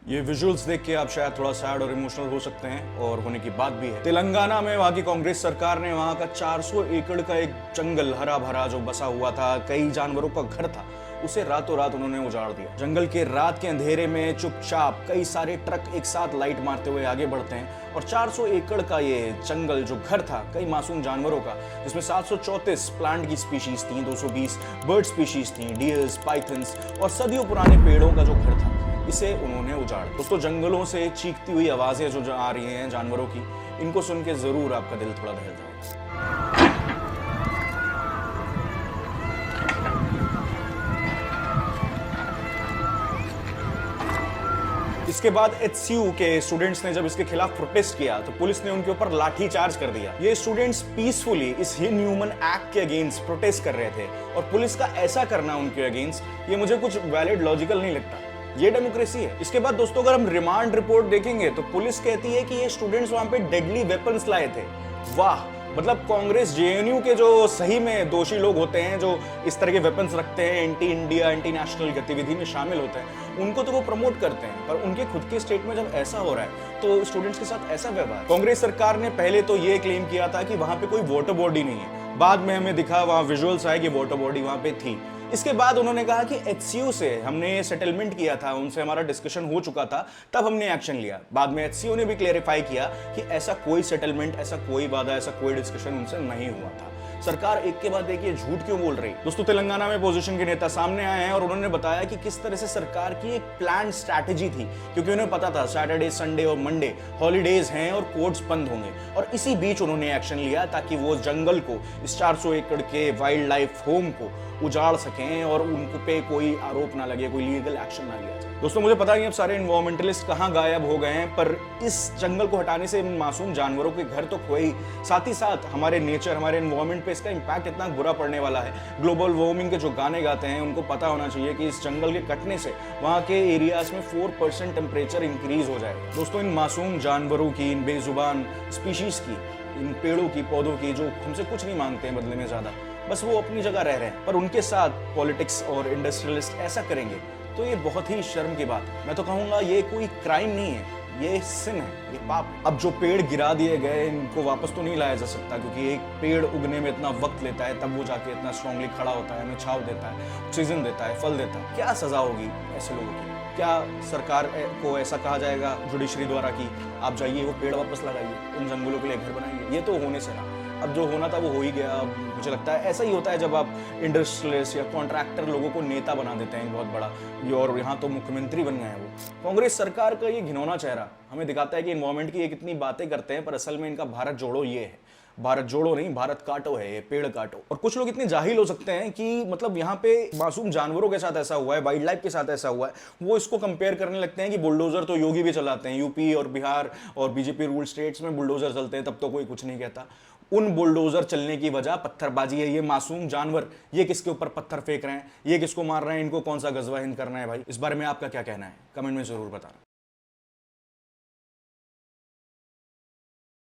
ये विजुअल्स देख के आप शायद थोड़ा सैड और इमोशनल हो सकते हैं, और होने की बात भी है। तेलंगाना में वहां की कांग्रेस सरकार ने वहां का 400 एकड़ का एक जंगल हरा भरा जो बसा हुआ था, कई जानवरों का घर था, उसे रातों रात उन्होंने उजाड़ दिया। जंगल के रात के अंधेरे में चुपचाप कई सारे ट्रक एक साथ लाइट मारते हुए आगे बढ़ते हैं, और 400 एकड़ का ये जंगल जो घर था कई मासूम जानवरों का, जिसमें 734 प्लांट की स्पीशीज थी, 220 बर्ड स्पीशीज थी, डियर्स, पाइथन्स और सदियों पुराने पेड़ों का जो घर था, इसे उन्होंने उजाड़। दोस्तों, जंगलों से चीखती हुई आवाजें जो आ रही हैं जानवरों की, इनको सुन के जरूर आपका दिल थोड़ा दहल जाएगा। इसके बाद एचसीयू के स्टूडेंट्स ने जब इसके खिलाफ प्रोटेस्ट किया तो पुलिस ने उनके ऊपर लाठी चार्ज कर दिया। ये स्टूडेंट्स पीसफुली इस इनह्यूमन एक्ट के अगेंस्ट प्रोटेस्ट कर रहे थे, और पुलिस का ऐसा करना उनके अगेंस्ट, ये मुझे कुछ वैलिड लॉजिकल नहीं लगता। ये डेमोक्रेसी है। इसके बाद दोस्तों, अगर हम रिमांड रिपोर्ट देखेंगे तो पुलिस कहती है कि ये स्टूडेंट्स वहां पे डेडली वेपन्स लाए थे। वाह, मतलब कांग्रेस जेएनयू के जो सही में दोषी लोग होते हैं, जो इस तरह के वेपन्स रखते हैं, एंटी इंडिया एंटी नेशनल गतिविधि में शामिल होते हैं, उनको तो वो प्रमोट करते हैं, पर उनके खुद के स्टेट में जब ऐसा हो रहा है तो स्टूडेंट्स के साथ ऐसा व्यवहार। कांग्रेस सरकार ने पहले तो ये क्लेम किया था कि वहां पे कोई वाटर बॉडी नहीं है, बाद में हमें दिखा, वहां विजुअल्स आए कि वाटर बॉडी वहां पे थी। इसके बाद उन्होंने कहा कि एचसीयू से हमने सेटलमेंट किया था, उनसे हमारा डिस्कशन हो चुका था, तब हमने एक्शन लिया। बाद में एचसीयू ने भी क्लेरिफाई किया कि ऐसा कोई सेटलमेंट, ऐसा कोई वादा, ऐसा कोई डिस्कशन उनसे नहीं हुआ था। सरकार एक के बाद एक ये झूठ क्यों बोल रही? दोस्तों, तेलंगाना में अपोजिशन के नेता सामने आए हैं और उन्होंने बताया कि किस तरह से सरकार की एक प्लान स्ट्रैटेजी थी, क्योंकि उन्हें पता था सैटरडे, संडे और मंडे हॉलीडेज हैं और कोर्ट्स बंद होंगे, और इसी बीच उन्होंने एक्शन लिया ताकि वो जंगल को, इस 400 एकड़ के वाइल्ड लाइफ होम को उजाड़ सकें और उनको पे कोई आरोप ना लगे, कोई लीगल एक्शन ना लिया जाए। दोस्तों, मुझे पता नहीं अब सारे एनवायरमेंटलिस्ट कहां गायब हो गए हैं, पर इस जंगल को हटाने से मासूम जानवरों के घर तो खोए ही, साथ ही साथ हमारे नेचर, हमारे एनवायरमेंट पे इसका इंपैक्ट इतना बुरा पड़ने वाला है। ग्लोबल वार्मिंग के जो गाने गाते हैं उनको पता होना चाहिए कि इस जंगल के कटने से वहां के एरियाज में 4% टेम्परेचर इंक्रीज हो जाएगा। दोस्तों, इन मासूम जानवरों की, इन बेजुबान स्पीशीज की, इन पेड़ों की, पौधों की, जो हमसे कुछ नहीं मांगते हैं बदले में ज्यादा, बस वो अपनी जगह रह रहे हैं, पर उनके साथ पॉलिटिक्स और इंडस्ट्रियलिस्ट ऐसा करेंगे तो ये बहुत ही शर्म की बात है। मैं तो कहूंगा ये कोई क्राइम नहीं है, ये सिन है, ये पाप। अब जो पेड़ गिरा दिए गए, इनको वापस तो नहीं लाया जा सकता, क्योंकि एक पेड़ उगने में इतना वक्त लेता है, तब वो जाके इतना स्ट्रांगली खड़ा होता है, हमें छांव देता है, ऑक्सीजन देता है, फल देता है। क्या सजा होगी ऐसे लोगों की? क्या सरकार को ऐसा कहा जाएगा जुडिशरी द्वारा कि आप जाइए वो पेड़ वापस लगाइए, उन जंगलों के लिए घर बनाइए? ये तो होने से ना, अब जो होना था वो हो ही गया। अब मुझे लगता है ऐसा ही होता है जब आप इंडस्ट्रियलिस्ट या कॉन्ट्रैक्टर लोगों को नेता बना देते हैं बहुत बड़ा, और यहाँ तो मुख्यमंत्री बन गए हैं वो। कांग्रेस सरकार का ये घिनौना चेहरा हमें दिखाता है कि एनवायरमेंट की ये कितनी बातें करते हैं, पर असल में इनका भारत जोड़ो ये है। भारत जोड़ो नहीं, भारत काटो है ये, पेड़ काटो। और कुछ लोग इतने जाहिल हो सकते हैं कि मतलब यहाँ पे मासूम जानवरों के साथ ऐसा हुआ है, वाइल्ड लाइफ के साथ ऐसा हुआ है, वो इसको कंपेयर करने लगते हैं कि बुलडोजर तो योगी भी चलाते हैं, यूपी और बिहार और बीजेपी रूल स्टेट्स में बुलडोजर चलते हैं, तब तो कोई कुछ नहीं कहता। उन बुलडोजर चलने की वजह पत्थरबाजी है। ये मासूम जानवर, ये किसके ऊपर पत्थर फेंक रहे हैं, ये किसको मार रहे हैं, इनको कौन सा गजवा हिंद करना है भाई? इस बारे में आपका क्या कहना है? कमेंट में जरूर बताना।